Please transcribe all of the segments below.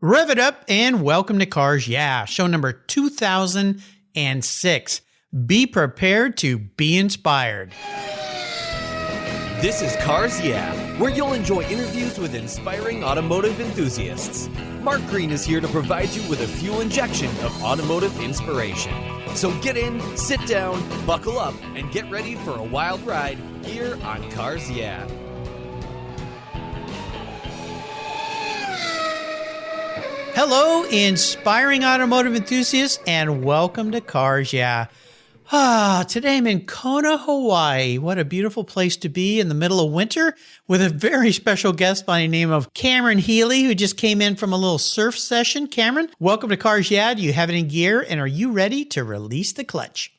Rev it up and welcome to Cars Yeah, show number 2006. Be prepared to be inspired. This is Cars Yeah, where you'll enjoy interviews with inspiring automotive enthusiasts. Mark Green is here to provide you with a fuel injection of automotive inspiration. So get in, sit down, buckle up, and get ready for a wild ride here on Cars Yeah. Hello, inspiring automotive enthusiasts, and welcome to Cars Yeah. Today I'm in Kona, Hawaii. What a beautiful place to be in the middle of winter with a very special guest by the name of Cameron Healy, who just came in from a little surf session. Cameron, welcome to Cars Yeah. Do you have it in gear, and are you ready to release the clutch?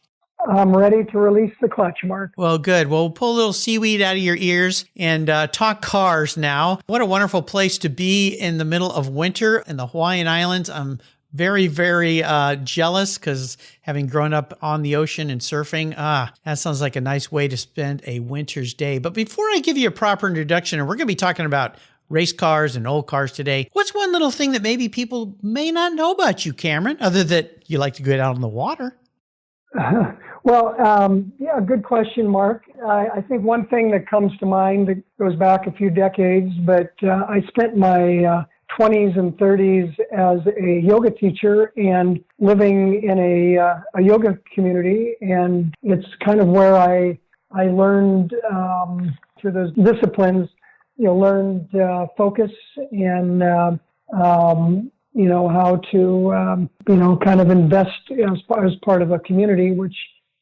I'm ready to release the clutch, Mark. Well, good. Well, we'll pull a little seaweed out of your ears and talk cars now. What a wonderful place to be in the middle of winter in the Hawaiian Islands. I'm very, very jealous because having grown up on the ocean and surfing, that sounds like a nice way to spend a winter's day. But before I give you a proper introduction, and we're going to be talking about race cars and old cars today, what's one little thing that maybe people may not know about you, Cameron, other that you like to get out on the water? Yeah, good question, Mark. I think one thing that comes to mind that goes back a few decades, but I spent my 20s and 30s as a yoga teacher and living in a yoga community. And it's kind of where I learned through those disciplines, learned focus and, how to, kind of invest as part of a community, which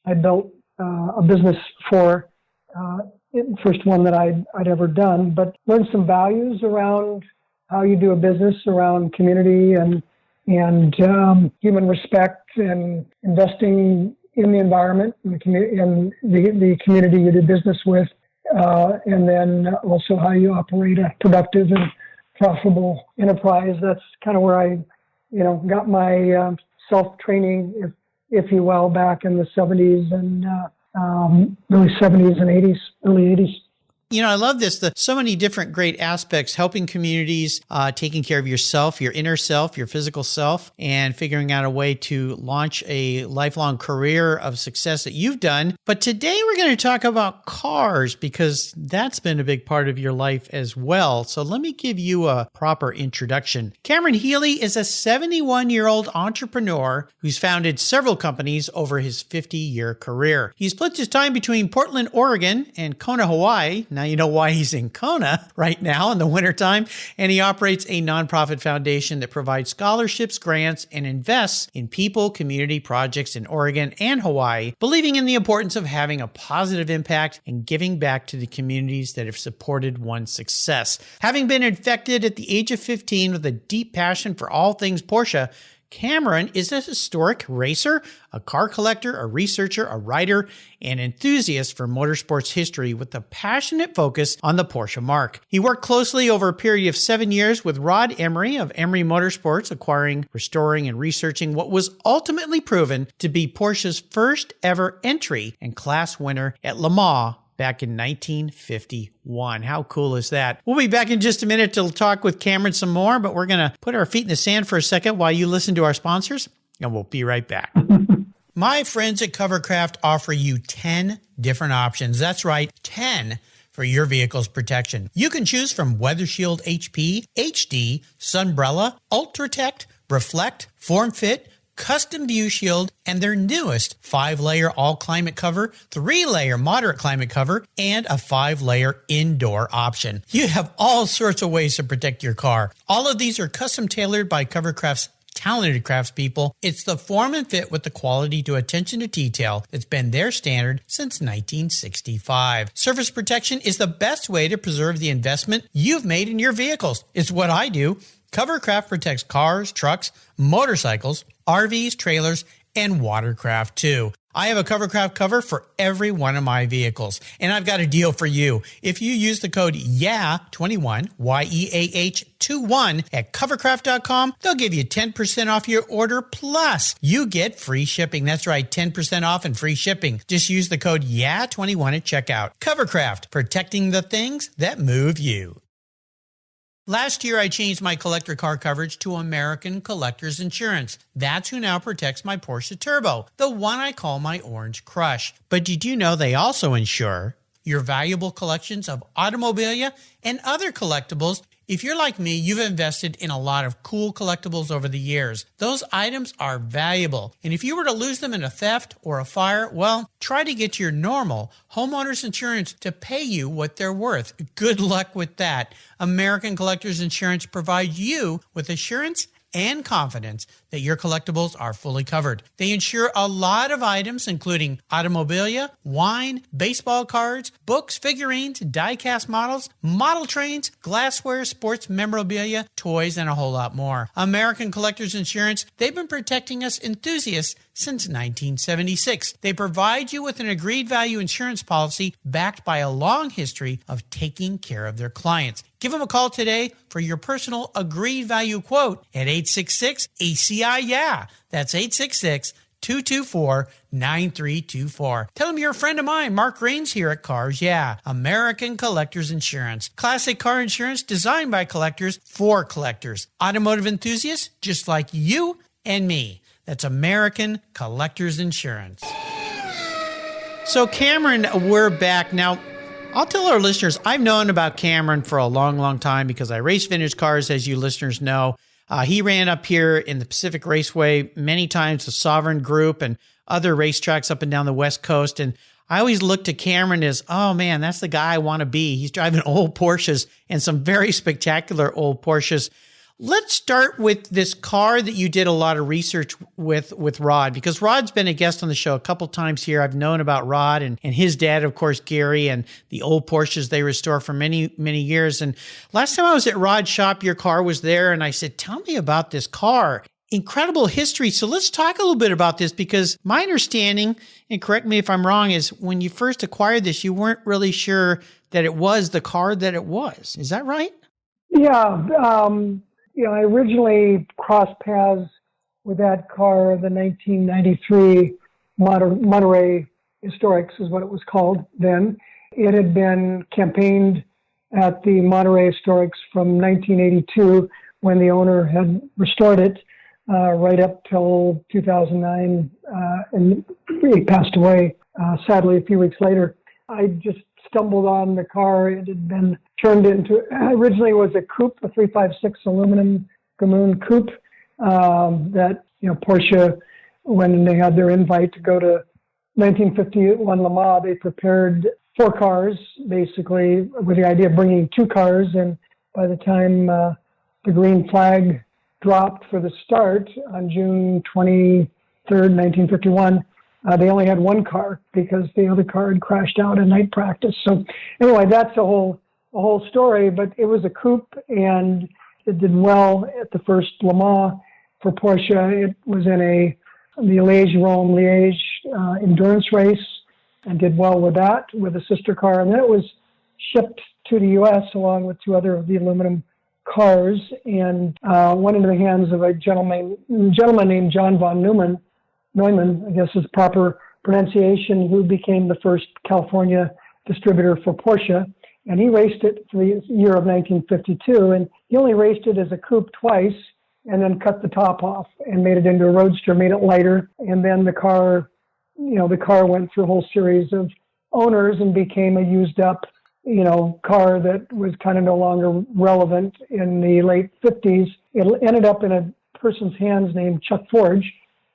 I built a business for, the first one that I'd ever done, but learned some values around how you do a business, around community and human respect and investing in the environment and the community you do business with, and then also how you operate a productive and profitable enterprise. That's kind of where I, got my self-training, if you will, back in the 70s and early 70s and 80s, early 80s. I love this. So many different great aspects, helping communities, taking care of yourself, your inner self, your physical self, and figuring out a way to launch a lifelong career of success that you've done. But today we're going to talk about cars because that's been a big part of your life as well. So let me give you a proper introduction. Cameron Healy is a 71-year-old entrepreneur who's founded several companies over his 50-year career. He splits his time between Portland, Oregon and Kona, Hawaii. Now you know why he's in Kona right now in the wintertime. And he operates a nonprofit foundation that provides scholarships, grants, and invests in people, community projects in Oregon and Hawaii, believing in the importance of having a positive impact and giving back to the communities that have supported one's success. Having been infected at the age of 15 with a deep passion for all things Porsche, Cameron is a historic racer, a car collector, a researcher, a writer, and enthusiast for motorsports history with a passionate focus on the Porsche marque. He worked closely over a period of 7 years with Rod Emery of Emery Motorsports, acquiring, restoring, and researching what was ultimately proven to be Porsche's first ever entry and class winner at Le Mans back in 1951. How cool is that? We'll be back in just a minute to talk with Cameron some more, but we're going to put our feet in the sand for a second while you listen to our sponsors, and we'll be right back. My friends at Covercraft offer you 10 different options. That's right, 10 for your vehicle's protection. You can choose from Weather Shield HP, HD, Sunbrella, Ultratect, Reflect, Form Fit, Custom View Shield, and their newest 5-layer all-climate cover, 3-layer moderate climate cover, and a 5-layer indoor option. You have all sorts of ways to protect your car. All of these are custom tailored by Covercraft's talented craftspeople. It's the form and fit with the quality to attention to detail that's been their standard since 1965. Surface protection is the best way to preserve the investment you've made in your vehicles. It's what I do. Covercraft protects cars, trucks, motorcycles, RVs, trailers, and watercraft too. I have a Covercraft cover for every one of my vehicles, and I've got a deal for you. If you use the code YEAH21, YEAH21 at covercraft.com, they'll give you 10% off your order, plus you get free shipping. That's right, 10% off and free shipping. Just use the code YEAH21 at checkout. Covercraft, protecting the things that move you. Last year, I changed my collector car coverage to American Collectors Insurance. That's who now protects my Porsche Turbo, the one I call my Orange Crush. But did you know they also insure your valuable collections of automobilia and other collectibles? If you're like me, you've invested in a lot of cool collectibles over the years. Those items are valuable, and if you were to lose them in a theft or a fire, well, try to get your normal homeowner's insurance to pay you what they're worth. Good luck with that. American Collectors Insurance provides you with assurance and confidence that your collectibles are fully covered. They insure a lot of items, including automobilia, wine, baseball cards, books, figurines, die-cast models, model trains, glassware, sports memorabilia, toys, and a whole lot more. American Collectors Insurance, they've been protecting us enthusiasts since 1976. They provide you with an agreed value insurance policy backed by a long history of taking care of their clients. Give them a call today for your personal agreed value quote at 866-ACI-YEAH. That's 866-224-9324. Tell them you're a friend of mine, Mark Raines here at Cars Yeah, American Collectors Insurance. Classic car insurance designed by collectors for collectors. Automotive enthusiasts just like you and me. That's American Collectors Insurance. So Cameron, we're back. Now, I'll tell our listeners, I've known about Cameron for a long, long time because I race vintage cars, as you listeners know. He ran up here in the Pacific Raceway many times, the Sovereign Group and other racetracks up and down the West Coast. And I always looked to Cameron as, oh man, that's the guy I want to be. He's driving old Porsches and some very spectacular old Porsches. Let's start with this car that you did a lot of research with Rod, because Rod's been a guest on the show a couple times here. I've known about Rod and his dad, of course, Gary, and the old Porsches they restore for many, many years. And last time I was at Rod's shop, your car was there, and I said, tell me about this car. Incredible history. So let's talk a little bit about this, because my understanding, and correct me if I'm wrong, is when you first acquired this, you weren't really sure that it was the car that it was. Is that right? Yeah. I originally crossed paths with that car, the 1993 Monterey Historics is what it was called then. It had been campaigned at the Monterey Historics from 1982 when the owner had restored it right up till 2009, and he passed away, sadly, a few weeks later. I just stumbled on the car. It had been turned into, originally was a coupe, a 356 aluminum Gamoon coupe that, Porsche, when they had their invite to go to 1951 Le Mans, they prepared 4 cars, basically, with the idea of bringing 2 cars. And by the time the green flag dropped for the start on June 23rd, 1951, they only had 1 car because the other car had crashed out in night practice. So anyway, that's a whole story, but it was a coupe and it did well at the first Le Mans for Porsche. It was in the Liège-Rome-Liège endurance race and did well with that, with a sister car. And then it was shipped to the U.S. along with 2 other of the aluminum cars and went into the hands of a gentleman named John von Neumann, I guess is proper pronunciation, who became the first California distributor for Porsche. And he raced it for the year of 1952. And he only raced it as a coupe twice and then cut the top off and made it into a roadster, made it lighter. And then the car went through a whole series of owners and became a used up, car that was kind of no longer relevant in the late 50s. It ended up in a person's hands named Chuck Forge.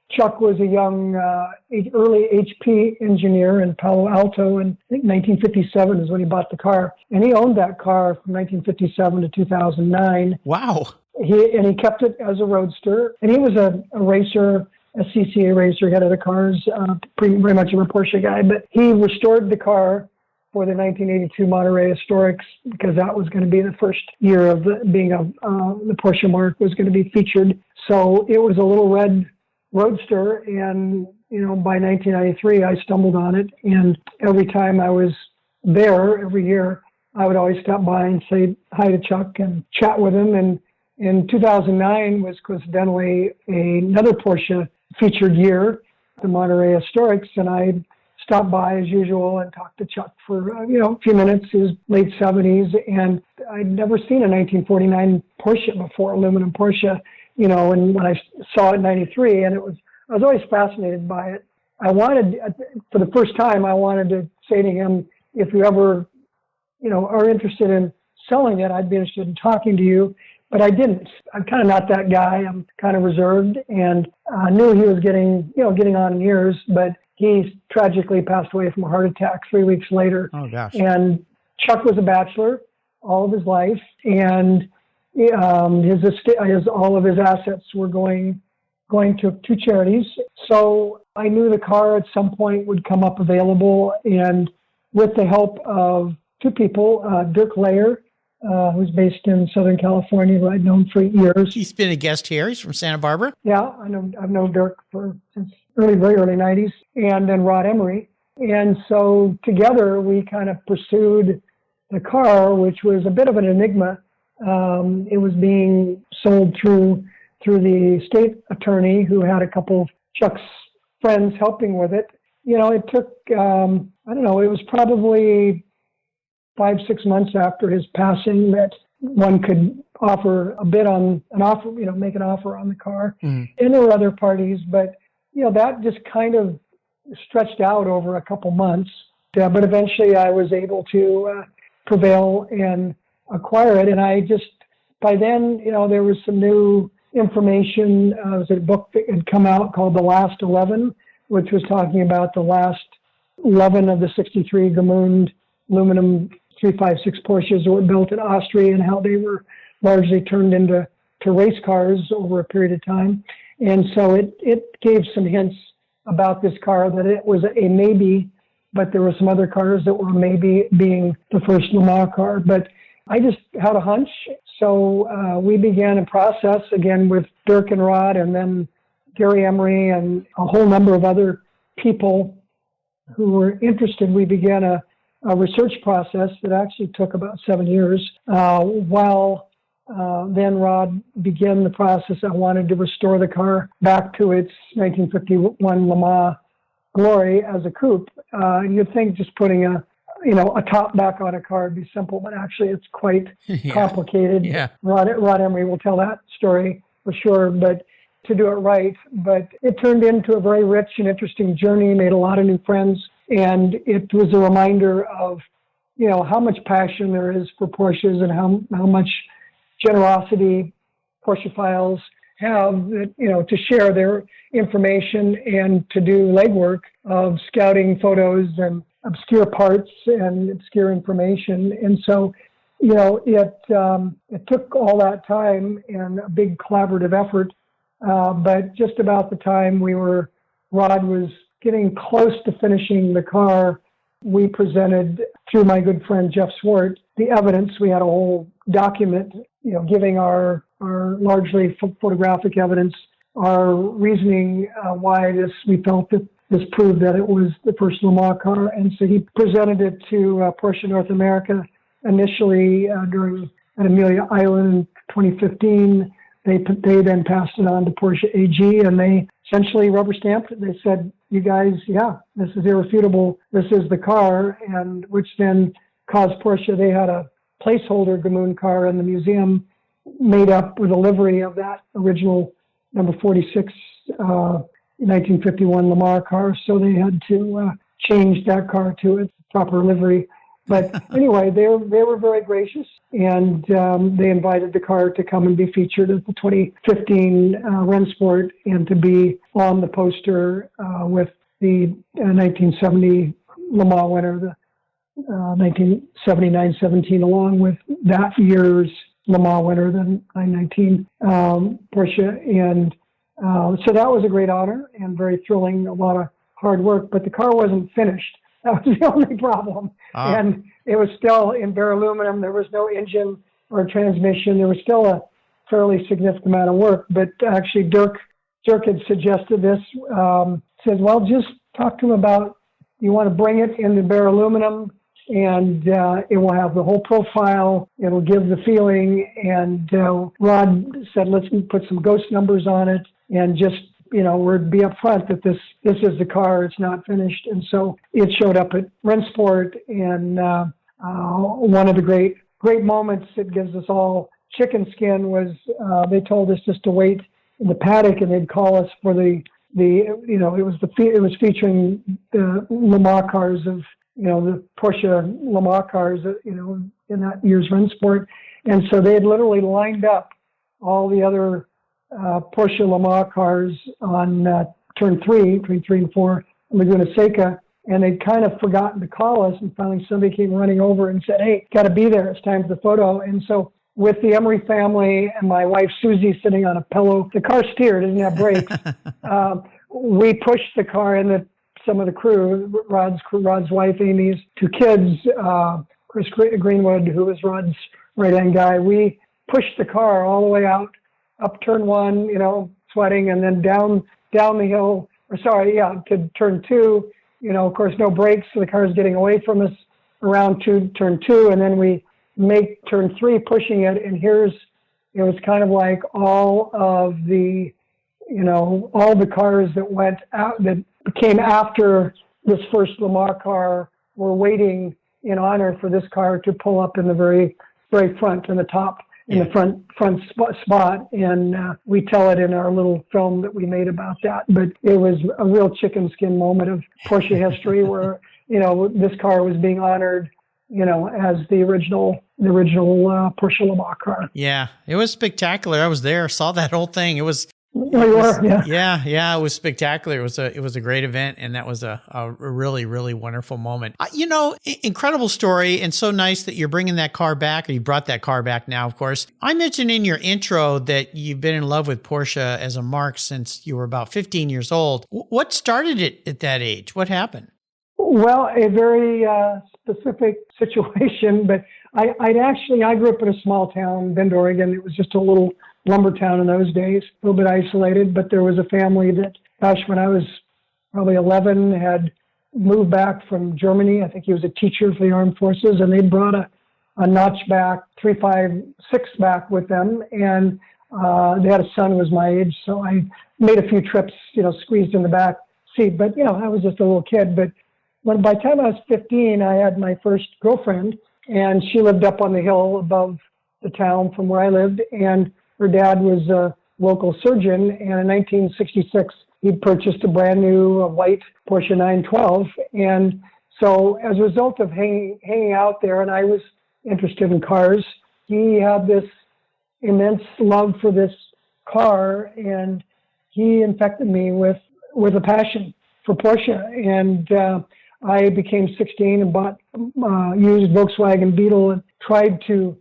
Chuck was a young, early HP engineer in Palo Alto, and I think 1957 is when he bought the car. And he owned that car from 1957 to 2009. Wow. He kept it as a roadster. And he was a racer, a CCA racer. He had other cars, very much of a Porsche guy. But he restored the car for the 1982 Monterey Historics because that was going to be the first year of the Porsche mark was going to be featured. So it was a little red roadster, and by 1993 I stumbled on it, and every time I was there every year I would always stop by and say hi to Chuck and chat with him. And in 2009 was coincidentally another Porsche featured year, the Monterey Historics, and I stopped by as usual and talked to Chuck for, a few minutes. He was late 70s, and I'd never seen a 1949 Porsche before, aluminum Porsche, and when I saw it in 93, and I was always fascinated by it. For the first time, I wanted to say to him, if you ever, are interested in selling it, I'd be interested in talking to you. But I didn't. I'm kind of not that guy. I'm kind of reserved, and I knew he was getting on in years, but he tragically passed away from a heart attack 3 weeks later. Oh, gosh. And Chuck was a bachelor all of his life, and all of his assets were going to charities. So I knew the car at some point would come up available, and with the help of two people, Dirk Layer, who's based in Southern California, who I'd known for years. He's been a guest here. He's from Santa Barbara. Yeah, I've known Dirk since very early 90s, and then Rod Emery. And so together we kind of pursued the car, which was a bit of an enigma. It was being sold through the state attorney, who had a couple of Chuck's friends helping with it. It took, it was probably 5-6 months after his passing that one could offer a bid on an offer, make an offer on the car. And there were other parties, but, that just kind of stretched out over a couple months. But eventually I was able to prevail and acquire it. And by then, there was some new information. There was a book that had come out called The Last 11, which was talking about the last 11 of the 63 Gmünd aluminum 356 Porsches that were built in Austria, and how they were largely turned into race cars over a period of time. And so it gave some hints about this car, that it was a maybe, but there were some other cars that were maybe, being the first Le Mans car. But I just had a hunch. So we began a process again with Dirk and Rod, and then Gary Emery and a whole number of other people who were interested. We began a research process that actually took about 7 years, while then Rod began the process. I wanted to restore the car back to its 1951 Le Mans glory as a coupe. You'd think just putting a top back on a car would be simple, but actually it's quite complicated. Yeah. Rod Emery will tell that story for sure, but to do it right. But it turned into a very rich and interesting journey, made a lot of new friends, and it was a reminder of, how much passion there is for Porsches, and how much generosity Porschephiles have, to share their information and to do legwork of scouting photos and obscure parts and obscure information. And so, it took all that time and a big collaborative effort. But just about the time Rod was getting close to finishing the car, we presented, through my good friend Jeff Swart, the evidence. We had a whole document, giving our largely photographic evidence, our reasoning why we felt that this proved that it was the first Le Mans car. And so he presented it to Porsche North America initially at Amelia Island in 2015. They then passed it on to Porsche AG, and they essentially rubber stamped it. They said, you guys, this is irrefutable. This is the car, and which then caused Porsche. They had a placeholder Gmünd car in the museum made up with a livery of that original number 46 1951 Le Mans car. So they had to change that car to its proper livery. But anyway, they were very gracious, and they invited the car to come and be featured at the 2015 Rennsport, and to be on the poster with the 1970 Le Mans winner, the 1979-17, along with that year's Le Mans winner, the 919 Porsche. And so that was a great honor and very thrilling, a lot of hard work, but the car wasn't finished. That was the only problem. And it was still in bare aluminum. There was no engine or transmission. There was still a fairly significant amount of work. But actually, Dirk had suggested this, said, well, just talk to him about, you want to bring it into bare aluminum, and it will have the whole profile. It'll give the feeling. And Rod said, let's put some ghost numbers on it and just would be upfront that this is the car, it's not finished. And so it showed up at Rennsport, and one of the great moments that gives us all chicken skin was they told us just to wait in the paddock, and they'd call us for it was featuring the Le Mans cars of the Porsche Le Mans cars in that year's Rennsport. And so they had literally lined up all the other Porsche Le Mans cars on turn 3, between 3 and 4, Laguna Seca, and they'd kind of forgotten to call us, and finally somebody came running over and said, "Hey, got to be there. It's time for the photo." And so with the Emery family and my wife Susie sitting on a pillow, the car steered, didn't have brakes. We pushed the car, and some of the crew, Rod's wife, Amy's 2 kids, Chris Greenwood, who was Rod's right-hand guy, we pushed the car all the way out, up turn 1, sweating, and then down the hill, to turn 2, of course, no brakes, so the car's getting away from us around turn 2, and then we make turn 3 pushing it, and it was kind of like all the cars that went out, that came after this first Le Mans car, were waiting in honor for this car to pull up in the very, very front, in the top, in the front spot. And we tell it in our little film that we made about that. But it was a real chicken skin moment of Porsche history where, this car was being honored, as the original Porsche Le Mans car. Yeah, it was spectacular. I was there, saw that whole thing. It was... Yeah, it was spectacular. It was a great event, and that was a really, really wonderful moment. Incredible story, and so nice that you're bringing that car back, or you brought that car back now, of course. I mentioned in your intro that you've been in love with Porsche as a marque since you were about 15 years old. What started it at that age? What happened? Well, a very specific situation, but I grew up in a small town, Bend, Oregon. It was just a little lumber town in those days, a little bit isolated, but there was a family that, when I was probably 11, had moved back from Germany. I think he was a teacher for the armed forces, and they brought a notchback 356 back with them, and they had a son who was my age, so I made a few trips, squeezed in the back seat, but, I was just a little kid. But by the time I was 15, I had my first girlfriend, and she lived up on the hill above the town from where I lived, and her dad was a local surgeon, and in 1966, he'd purchased a brand new white Porsche 912. And so as a result of hanging out there, and I was interested in cars, he had this immense love for this car, and he infected me with a passion for Porsche. And I became 16 and bought used Volkswagen Beetle and tried to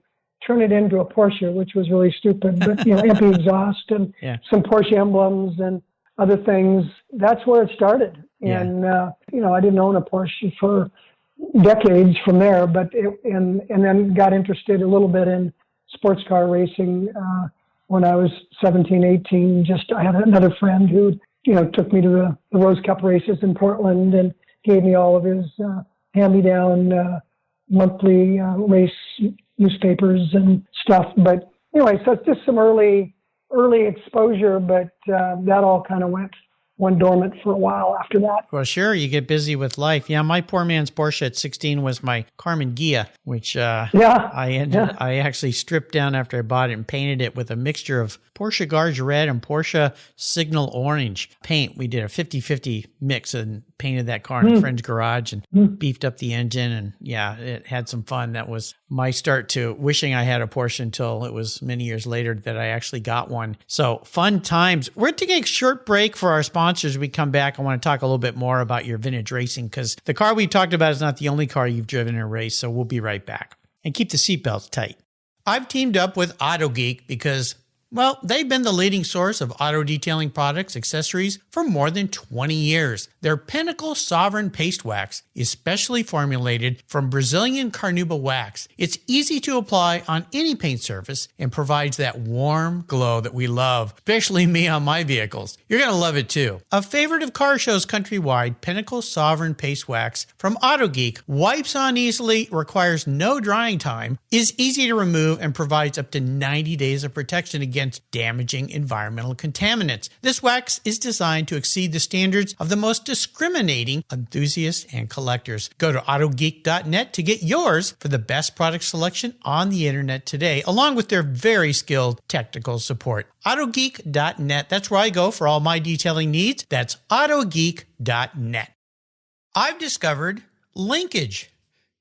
turn it into a Porsche, which was really stupid, but, empty exhaust and some Porsche emblems and other things. That's where it started. And, I didn't own a Porsche for decades from there, but and then got interested a little bit in sports car racing when I was 17, 18. I had another friend who, took me to the Rose Cup races in Portland and gave me all of his hand-me-down monthly race newspapers and stuff. But anyway, so it's just some early exposure, but that all kind of went dormant for a while after that. Well, sure, you get busy with life. Yeah, my poor man's Porsche at 16 was my Carmen Ghia, which I actually stripped down after I bought it and painted it with a mixture of Porsche Garage Red and Porsche Signal Orange paint. We did a 50-50 mix and painted that car in a friend's garage and beefed up the engine. And it had some fun. That was my start to wishing I had a Porsche until it was many years later that I actually got one. So fun times. We're taking a short break for our sponsors. When we come back, I want to talk a little bit more about your vintage racing, because the car we talked about is not the only car you've driven in a race. So we'll be right back. And keep the seatbelts tight. I've teamed up with AutoGeek because, well, they've been the leading source of auto detailing products, accessories for more than 20 years. Their Pinnacle Sovereign Paste Wax is specially formulated from Brazilian carnauba wax. It's easy to apply on any paint surface and provides that warm glow that we love, especially me on my vehicles. You're going to love it too. A favorite of car shows countrywide, Pinnacle Sovereign Paste Wax from AutoGeek wipes on easily, requires no drying time, is easy to remove, and provides up to 90 days of protection against against damaging environmental contaminants. This wax is designed to exceed the standards of the most discriminating enthusiasts and collectors. Go to autogeek.net to get yours for the best product selection on the internet today, along with their very skilled technical support. Autogeek.net. That's where I go for all my detailing needs. That's autogeek.net. I've discovered Linkage.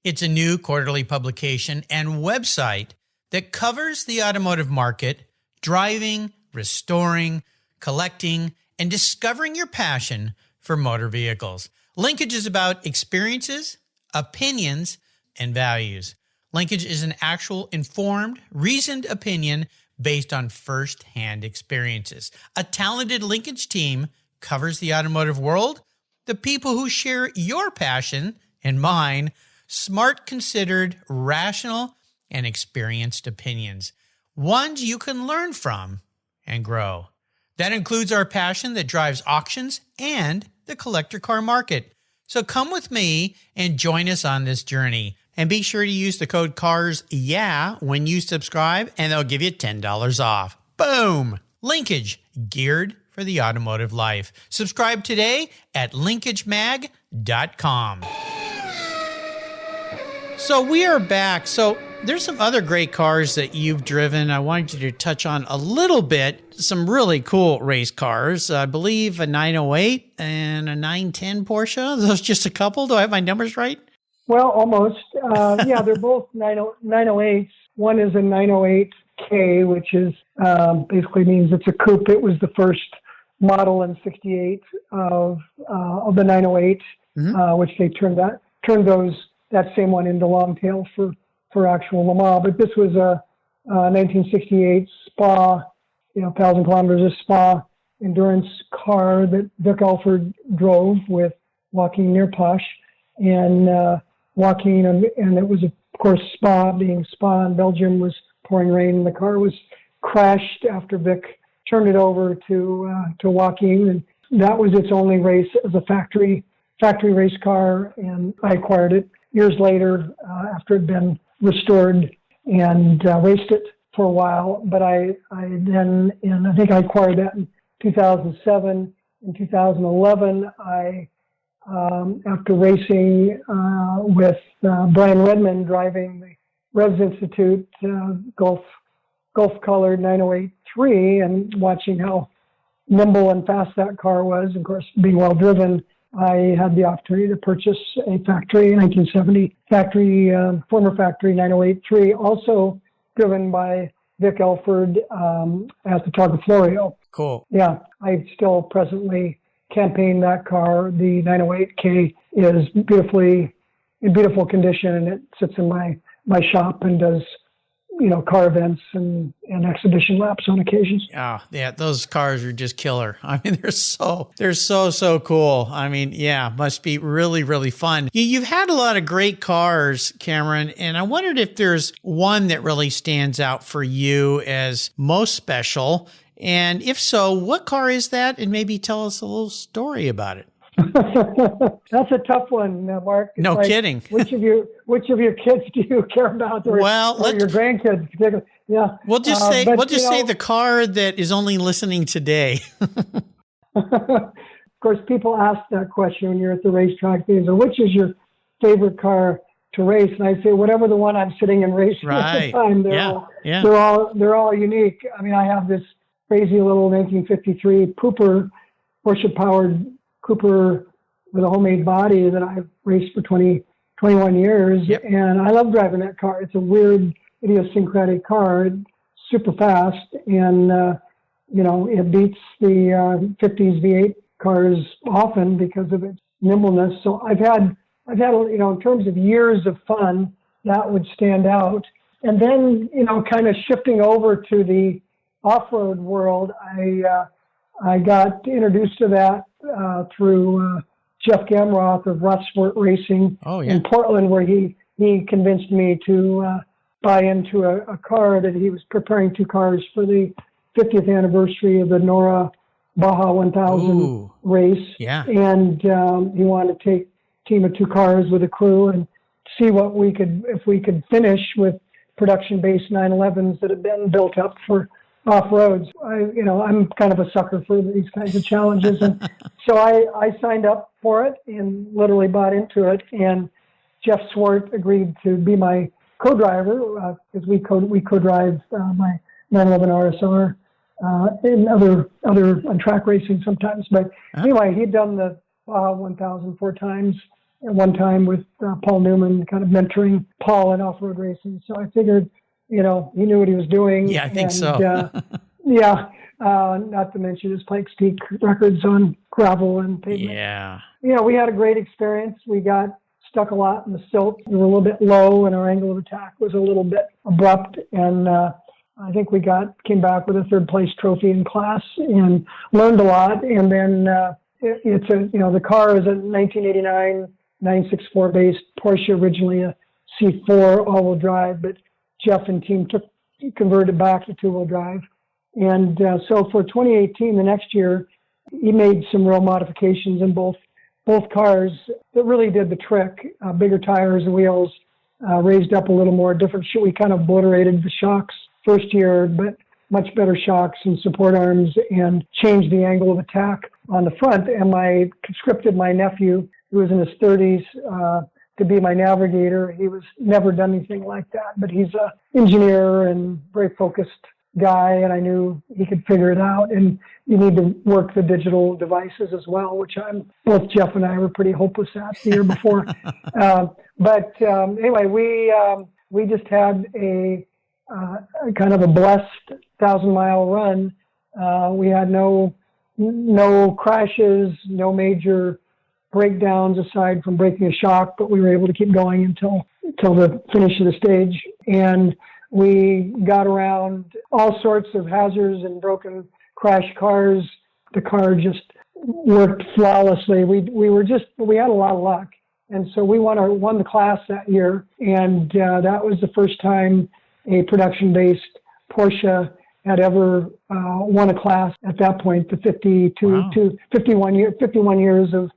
It's a new quarterly publication and website that covers the automotive market, driving, restoring, collecting, and discovering your passion for motor vehicles. Linkage is about experiences, opinions, and values. Linkage is an actual informed, reasoned opinion based on first-hand experiences. A talented Linkage team covers the automotive world, the people who share your passion and mine, smart, considered, rational, and experienced opinions, ones you can learn from and grow. That includes our passion that drives auctions and the collector car market. So come with me and join us on this journey. And be sure to use the code CARSYEAH when you subscribe, and they'll give you $10 off. Boom! Linkage, geared for the automotive life. Subscribe today at linkagemag.com. So we are back. So there's some other great cars that you've driven. I wanted you to touch on a little bit. Some really cool race cars. I believe a 908 and a 910 Porsche. Are those just a couple? Do I have my numbers right? Well, almost. Yeah, they're both 908s. One is a 908K, which is basically means it's a coupe. It was the first model in '68 of the 908, which they turned that same one into long tail for actual Le Mans. But this was a 1968 Spa, 1,000 kilometers of Spa endurance car that Vic Alford drove with Joaquin Neerposch. And Joaquin, and it was, of course, Spa, being Spa in Belgium, was pouring rain, and the car was crashed after Vic turned it over to Joaquin, and that was its only race as a factory race car, and I acquired it years later after it had been restored and raced it for a while. But I think I acquired that in 2007. In 2011, after racing with Brian Redmond driving the Revs Institute Gulf-colored 908-3 and watching how nimble and fast that car was, of course, being well driven, I had the opportunity to purchase a factory, 1970 former factory 908-3, also driven by Vic Alford at the Targa Florio. Cool. Yeah, I still presently campaign that car. The 908K is in beautiful condition, and it sits in my shop and does car events and exhibition laps on occasions. Oh, yeah, those cars are just killer. I mean, they're so cool. I mean, yeah, must be really, really fun. You've had a lot of great cars, Cameron, and I wondered if there's one that really stands out for you as most special. And if so, what car is that? And maybe tell us a little story about it. That's a tough one, Mark. No kidding. Which of your kids do you care about, or your grandkids? Yeah. We'll just say the car that is only listening today. Of course, people ask that question when you're at the racetrack. They say, "Which is your favorite car to race?" And I say, "Whatever the one I'm sitting and racing at the time." They're all unique. I mean, I have this crazy little 1953 Porsche-powered Cooper with a homemade body that I've raced for 21 years. Yep. And I love driving that car. It's a weird, idiosyncratic car. It's super fast. And, it beats the 50s V8 cars often because of its nimbleness. So I've had, in terms of years of fun, that would stand out. And then, kind of shifting over to the off-road world, I got introduced to that through Jeff Gamroth of Rothsport Racing in Portland, where he convinced me to buy into a car that he was preparing, two cars for the 50th anniversary of the Nora Baja 1000 race. Yeah. And he wanted to take a team of two cars with a crew and see if we could finish with production-based 911s that had been built up for off roads. I'm kind of a sucker for these kinds of challenges, and so I signed up for it and literally bought into it. And Jeff Swart agreed to be my co-driver because we co-drive my 911 RSR and other on track racing sometimes. But anyway, he'd done the Baja 1000 4 times, and one time with Paul Newman, kind of mentoring Paul in off-road racing. So I figured, he knew what he was doing. Yeah, I think so. Not to mention his Pikes Peak records on gravel and pavement. Yeah. We had a great experience. We got stuck a lot in the silt. We were a little bit low, and our angle of attack was a little bit abrupt. And I think we came back with a third place trophy in class and learned a lot. And then the car is a 1989 964 based Porsche, originally a C4 all-wheel drive, but Jeff and team converted back to two-wheel drive. And so for 2018, the next year, he made some real modifications in both cars that really did the trick. Bigger tires and wheels, raised up a little more, different. We kind of obliterated the shocks first year, but much better shocks and support arms, and changed the angle of attack on the front. And I conscripted my nephew, who was in his 30s, to be my navigator. He was never done anything like that, but he's an engineer and very focused guy, and I knew he could figure it out. And you need to work the digital devices as well, which both Jeff and I were pretty hopeless at the year before. Anyway, we just had a kind of a blessed 1,000-mile run. We had no crashes, no major breakdowns aside from breaking a shock, but we were able to keep going until the finish of the stage. And we got around all sorts of hazards and broken crash cars. The car just worked flawlessly. We had a lot of luck. And so we won the class that year. And that was the first time a production-based Porsche had ever won a class at that point, the 51 years of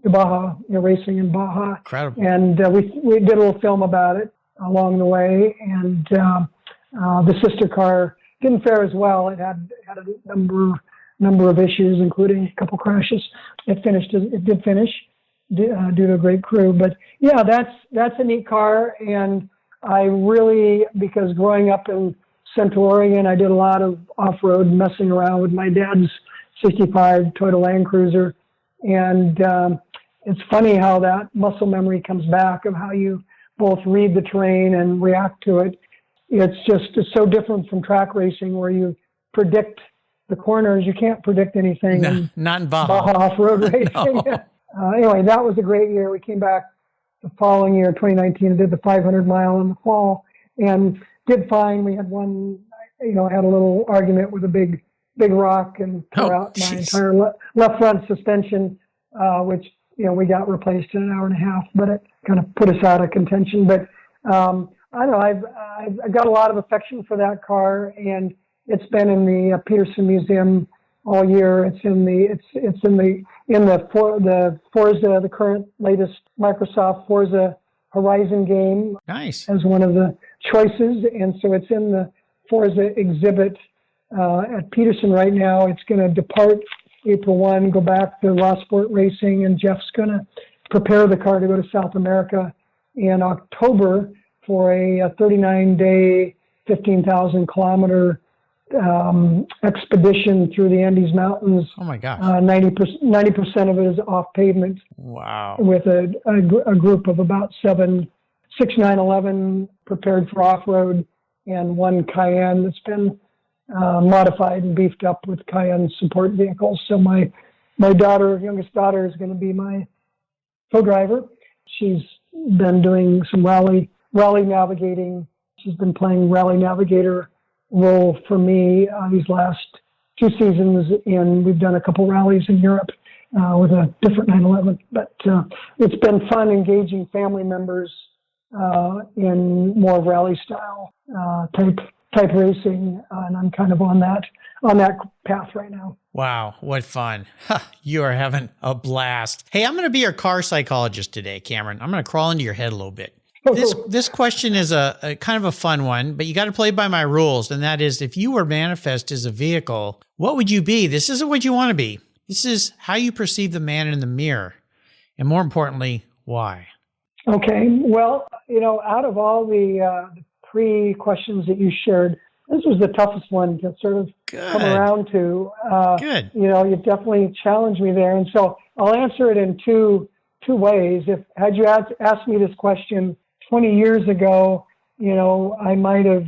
Baja, racing in Baja. Incredible. And we did a little film about it along the way. And the sister car didn't fare as well. It had a number of issues, including a couple crashes. It did finish due to a great crew. But yeah, that's a neat car. And I really, because growing up in Central Oregon, I did a lot of off-road messing around with my dad's 65 Toyota Land Cruiser. And it's funny how that muscle memory comes back of how you both read the terrain and react to it. It's so different from track racing where you predict the corners. You can't predict anything. No, not in Baja. Off-road racing. No. Anyway, that was a great year. We came back the following year, 2019, and did the 500 mile in the fall and did fine. We had I had a little argument with a big rock and tore out my entire left front suspension, which, we got replaced in an hour and a half, but it kind of put us out of contention. But I don't know, I've got a lot of affection for that car, and it's been in the Peterson Museum all year. It's in the Forza, the current latest Microsoft Forza Horizon game. Nice. As one of the choices, and so it's in the Forza exhibit at Peterson right now. It's going to depart April 1, go back to Rossport Racing, and Jeff's going to prepare the car to go to South America in October for a 39-day, 15,000-kilometer expedition through the Andes Mountains. Oh my gosh! 90% of it is off pavement. Wow! With a group of about 6 911 prepared for off road, and one Cayenne that's been modified and beefed up with Cayenne support vehicles. So my youngest daughter, is going to be my co-driver. She's been doing some rally navigating. She's been playing rally navigator role for me these last 2 seasons, and we've done a couple rallies in Europe with a different 911. But it's been fun engaging family members in more rally style type racing, and I'm kind of on that path right now. Wow, what fun. You are having a blast. Hey, I'm going to be your car psychologist today, Cameron. I'm going to crawl into your head a little bit. This question is a kind of a fun one, but you got to play by my rules. And that is, if you were manifest as a vehicle, what would you be? This isn't what you want to be. This is how you perceive the man in the mirror. And more importantly, why? Okay. Well, out of all the pre-questions that you shared, this was the toughest one to sort of come around to. Good. You definitely challenged me there. And so I'll answer it in two ways. Had you asked me this question 20 years ago, I might have,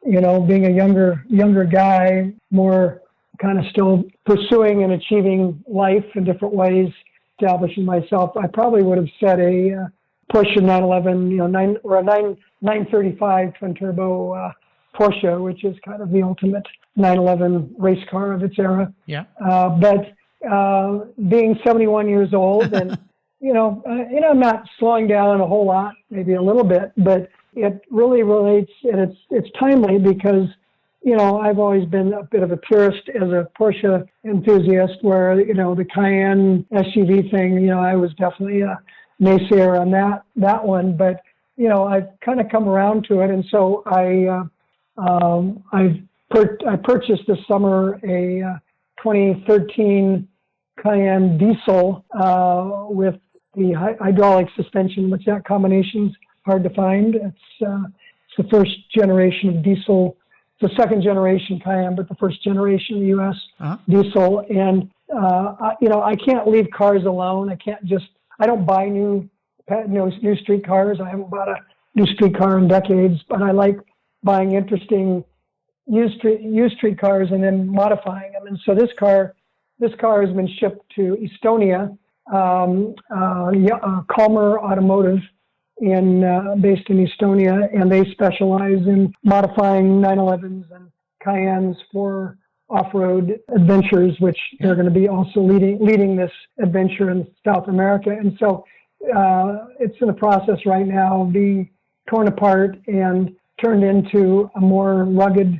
being a younger guy, more kind of still pursuing and achieving life in different ways, establishing myself, I probably would have said a Porsche 911, or a 935 twin turbo Porsche, which is kind of the ultimate 911 race car of its era. Yeah. But being 71 years old, and I'm not slowing down a whole lot, maybe a little bit, but it really relates, and it's timely because I've always been a bit of a purist as a Porsche enthusiast, where the Cayenne SUV thing, I was definitely a naysayer on that one, but I've kind of come around to it, and so I purchased this summer a 2013 Cayenne diesel with the hydraulic suspension, which that combination's hard to find. It's the first generation of diesel. It's the second generation Cayenne, but the first generation of U.S. diesel. And I can't leave cars alone. I don't buy new street cars. I haven't bought a new street car in decades, but I like buying interesting used street cars and then modifying them. And so this car has been shipped to Estonia, Kalmar Automotive, based in Estonia, and they specialize in modifying 911s and Cayennes for off-road adventures, which they're going to be also leading this adventure in South America. And so it's in the process right now of being torn apart and turned into a more rugged,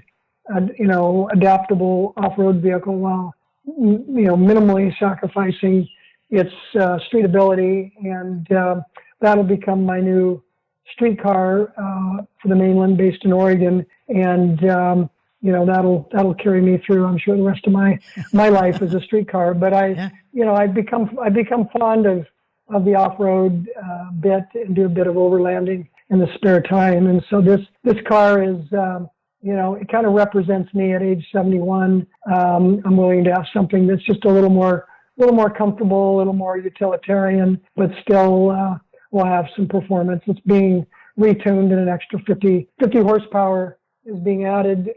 adaptable off-road vehicle, while minimally sacrificing its streetability, and that'll become my new street car for the mainland, based in Oregon, and that'll carry me through, I'm sure, the rest of my life as a street car. But I've become fond of the off-road bit, and do a bit of overlanding in the spare time, and so this car is it kind of represents me at age 71. I'm willing to have something that's just a little more comfortable, a little more utilitarian, but still will have some performance. It's being retuned, and an extra 50 horsepower is being added,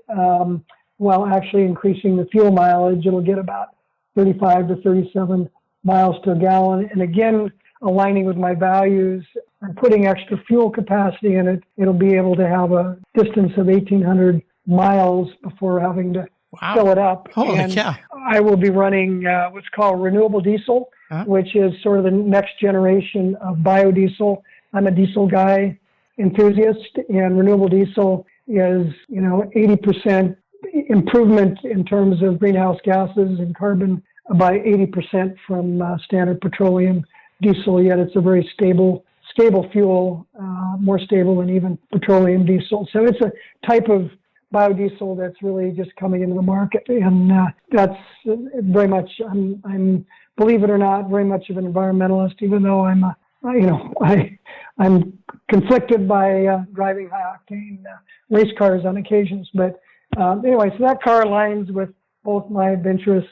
while actually increasing the fuel mileage. It'll get about 35 to 37 miles to a gallon. And again, aligning with my values, I'm putting extra fuel capacity in it. It'll be able to have a distance of 1,800 miles before having to fill it up. Holy cow. I will be running what's called Renewable Diesel, which is sort of the next generation of biodiesel. I'm a diesel guy enthusiast, and Renewable Diesel is 80% improvement in terms of greenhouse gases and carbon, by 80% from standard petroleum diesel. Yet it's a very stable fuel, more stable than even petroleum diesel. So it's a type of biodiesel that's really just coming into the market, and that's very much, I'm believe it or not, very much of an environmentalist, even though I'm conflicted by driving high octane race cars on occasions. But anyway, so that car aligns with both my adventurous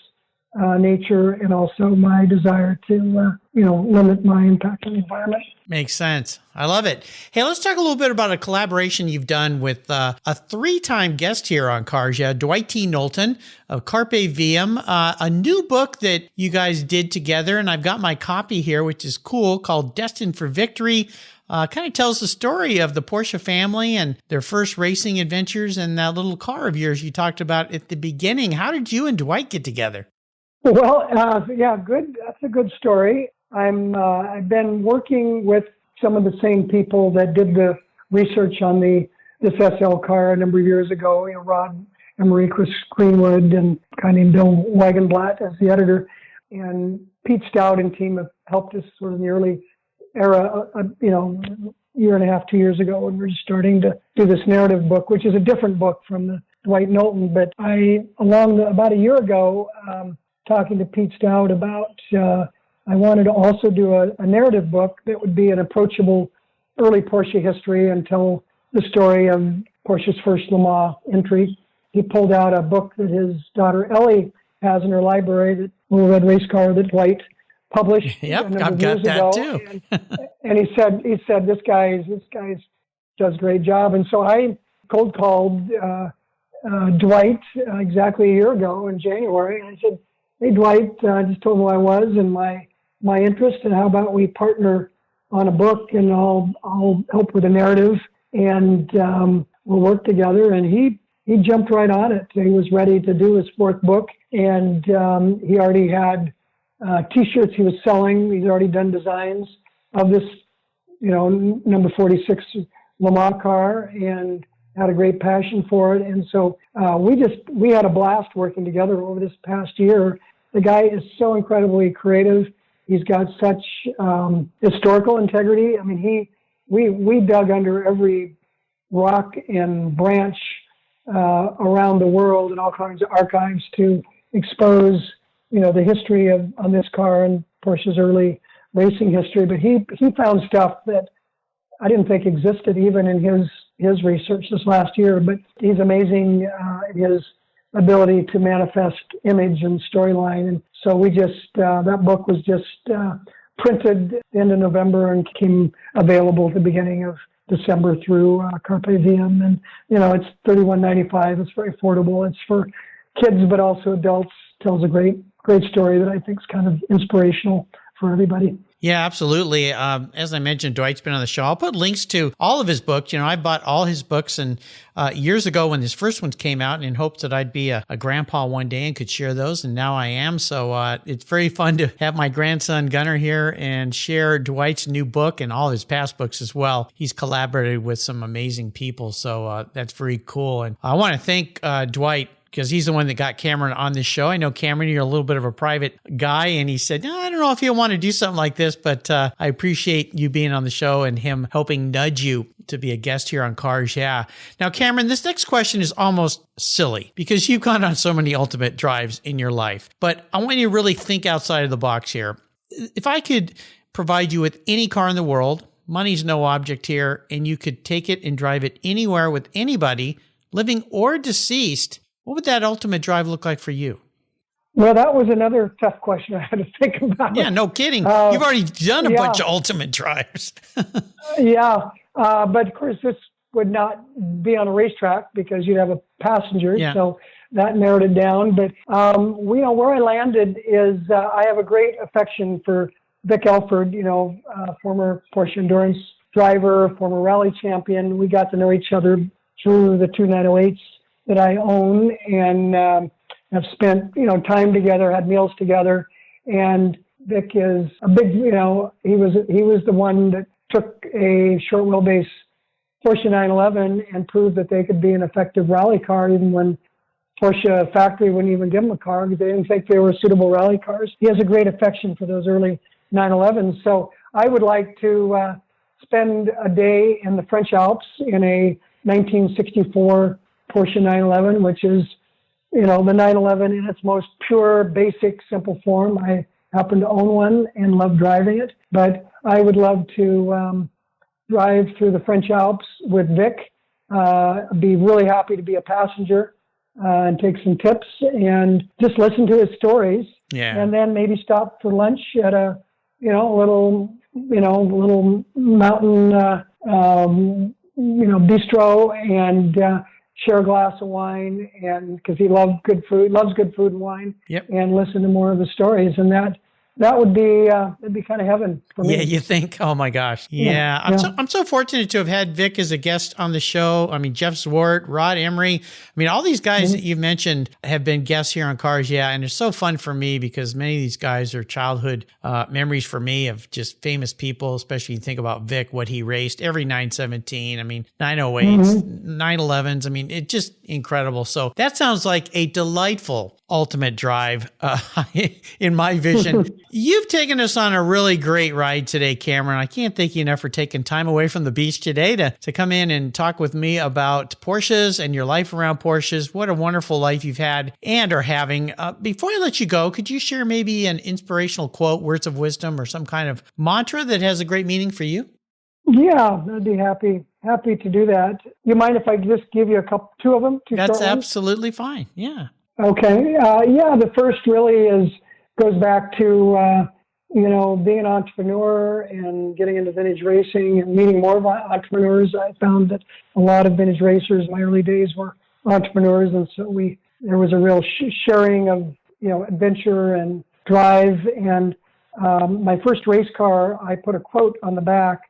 nature and also my desire to limit my impact on the environment. Makes sense. I love it. Hey, let's talk a little bit about a collaboration you've done with a 3-time guest here on Cars Yeah, Dwight T. Knowlton of Carpe Diem, a new book that you guys did together, and I've got my copy here, which is cool, called Destined for Victory. Kind of tells the story of the Porsche family and their first racing adventures, and that little car of yours you talked about at the beginning. How did you and Dwight get together? Well, good. That's a good story. I've been working with some of the same people that did the research on this SL car a number of years ago. Rod Emery, Chris Greenwood, and a guy named Bill Wagenblatt as the editor, and Pete Stout and team have helped us sort of in the early era, year and a half, 2 years ago, when we were starting to do this narrative book, which is a different book from the Dwight Knowlton. But about a year ago, talking to Pete Stout about, I wanted to also do a narrative book that would be an approachable early Porsche history and tell the story of Porsche's first Le Mans entry. He pulled out a book that his daughter Ellie has in her library, that little red race car that Dwight published. Yep, I've got that too. And he said, this guy does a great job. And so I cold called Dwight exactly a year ago in January. And I said, hey, Dwight, I just told him who I was and my interest, and how about we partner on a book, and I'll help with the narrative, and we'll work together. And he jumped right on it. He was ready to do his fourth book, and he already had T-shirts he was selling. He's already done designs of this, number 46 Le Mans car, and had a great passion for it. And so we had a blast working together over this past year. The guy is so incredibly creative. He's got such historical integrity. I mean, we dug under every rock and branch around the world and all kinds of archives to expose, the history on this car and Porsche's early racing history. But he found stuff that I didn't think existed even in his research this last year. But he's amazing in his ability to manifest image and storyline. And so we just, that book was just printed end of November and became available at the beginning of December through Carpe Diem. And, it's $31.95. It's very affordable. It's for kids, but also adults. Tells a great story that I think is kind of inspirational for everybody. Yeah, absolutely. As I mentioned, Dwight's been on the show. I'll put links to all of his books. I bought all his books, and years ago when his first ones came out, in hopes that I'd be a grandpa one day and could share those, and now I am. So it's very fun to have my grandson Gunnar here and share Dwight's new book and all his past books as well. He's collaborated with some amazing people, so that's very cool. And I want to thank Dwight, because he's the one that got Cameron on this show. I know, Cameron, you're a little bit of a private guy, and he said, I don't know if you want to do something like this, but I appreciate you being on the show and him helping nudge you to be a guest here on Cars Yeah. Now, Cameron, this next question is almost silly because you've gone on so many ultimate drives in your life, but I want you to really think outside of the box here. If I could provide you with any car in the world, money's no object here, and you could take it and drive it anywhere with anybody, living or deceased, what would that ultimate drive look like for you? Well, that was another tough question I had to think about. Yeah, no kidding. You've already done a bunch of ultimate drives. Yeah, but of course this would not be on a racetrack because you'd have a passenger, so that narrowed it down. But where I landed is I have a great affection for Vic Elford, former Porsche Endurance driver, former rally champion. We got to know each other through the 2908s that I own, and have spent, time together, had meals together. And Vic is a big, he was the one that took a short wheelbase Porsche 911 and proved that they could be an effective rally car, even when Porsche factory wouldn't even give them a car because they didn't think they were suitable rally cars. He has a great affection for those early 911s. So I would like to spend a day in the French Alps in a 1964 Porsche 911, which is, the 911 in its most pure, basic, simple form. I happen to own one and love driving it, but I would love to drive through the French Alps with Vic, be really happy to be a passenger and take some tips and just listen to his stories. Yeah. And then maybe stop for lunch at a, little mountain, bistro and share a glass of wine, and because he loves good food and wine, and listen to more of the stories, and that would be it'd be kind of heaven for me. Yeah, you think? Oh my gosh. Yeah. I'm so fortunate to have had Vic as a guest on the show. I mean, Jeff Zwart, Rod Emery. I mean, all these guys that you've mentioned have been guests here on Cars Yeah, and it's so fun for me because many of these guys are childhood memories for me of just famous people, especially you think about Vic, what he raced, every 917, I mean, 908s, 911s. I mean, it's just incredible. So that sounds like a delightful ultimate drive in my vision. You've taken us on a really great ride today, Cameron. I can't thank you enough for taking time away from the beach today to come in and talk with me about Porsches and your life around Porsches. What a wonderful life you've had and are having. Before I let you go, could you share maybe an inspirational quote, words of wisdom, or some kind of mantra that has a great meaning for you? Yeah, I'd be happy to do that. You mind if I just give you two of them? That's absolutely fine. Yeah. Okay. The first really goes back to, being an entrepreneur and getting into vintage racing and meeting more of entrepreneurs. I found that a lot of vintage racers in my early days were entrepreneurs. And so there was a real sharing of, adventure and drive. And my first race car, I put a quote on the back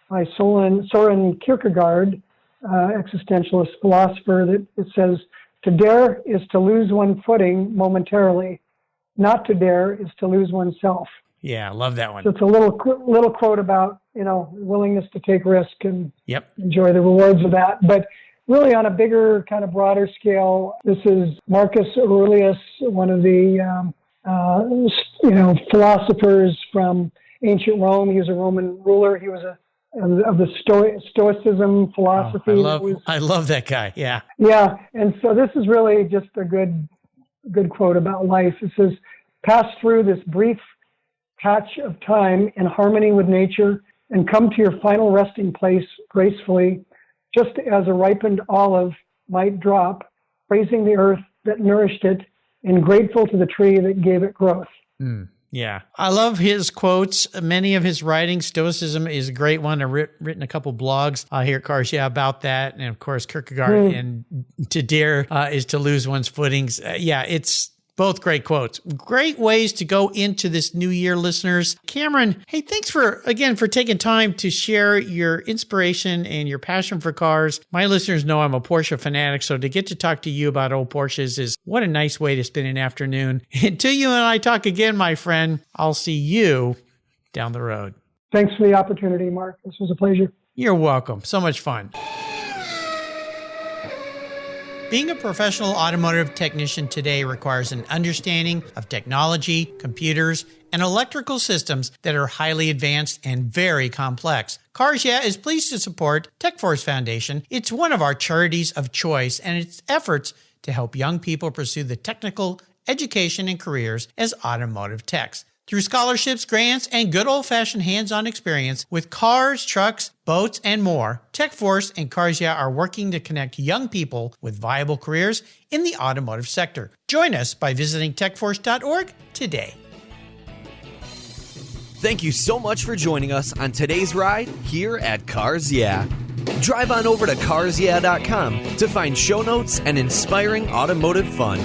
by Soren Kierkegaard, existentialist philosopher, that it says, "To dare is to lose one footing momentarily. Not to dare is to lose oneself." Yeah, I love that one. So it's a little quote about, willingness to take risk and enjoy the rewards of that. But really on a bigger, kind of broader scale, this is Marcus Aurelius, one of the, philosophers from ancient Rome. He was a Roman ruler. He was of the Stoicism philosophy. I love that guy. Yeah. Yeah. And so this is really just a good quote about life. It says, "Pass through this brief patch of time in harmony with nature and come to your final resting place gracefully, just as a ripened olive might drop, praising the earth that nourished it and grateful to the tree that gave it growth." Yeah. I love his quotes. Many of his writings. Stoicism is a great one. I've written a couple blogs here at Cars Yeah about that. And of course, Kierkegaard and to dare is to lose one's footings. It's both great quotes. Great ways to go into this new year, listeners. Cameron, hey, thanks for taking time to share your inspiration and your passion for cars. My listeners know I'm a Porsche fanatic, so to get to talk to you about old Porsches is what a nice way to spend an afternoon. Until you and I talk again, my friend, I'll see you down the road. Thanks for the opportunity, Mark. This was a pleasure. You're welcome. So much fun. Being a professional automotive technician today requires an understanding of technology, computers, and electrical systems that are highly advanced and very complex. Cars Yeah is pleased to support TechForce Foundation. It's one of our charities of choice, and its efforts to help young people pursue the technical education and careers as automotive techs. Through scholarships, grants, and good old-fashioned hands-on experience with cars, trucks, boats, and more, TechForce and Cars Yeah are working to connect young people with viable careers in the automotive sector. Join us by visiting techforce.org today. Thank you so much for joining us on today's ride here at Cars Yeah. Drive on over to carsyeah.com to find show notes and inspiring automotive fun.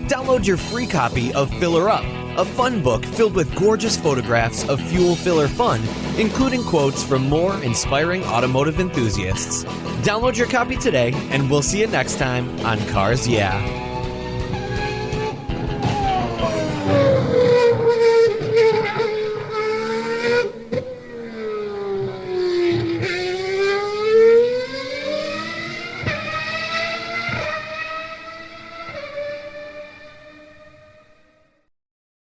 Download your free copy of Filler Up, a fun book filled with gorgeous photographs of fuel filler fun, including quotes from more inspiring automotive enthusiasts. Download your copy today, and we'll see you next time on Cars Yeah.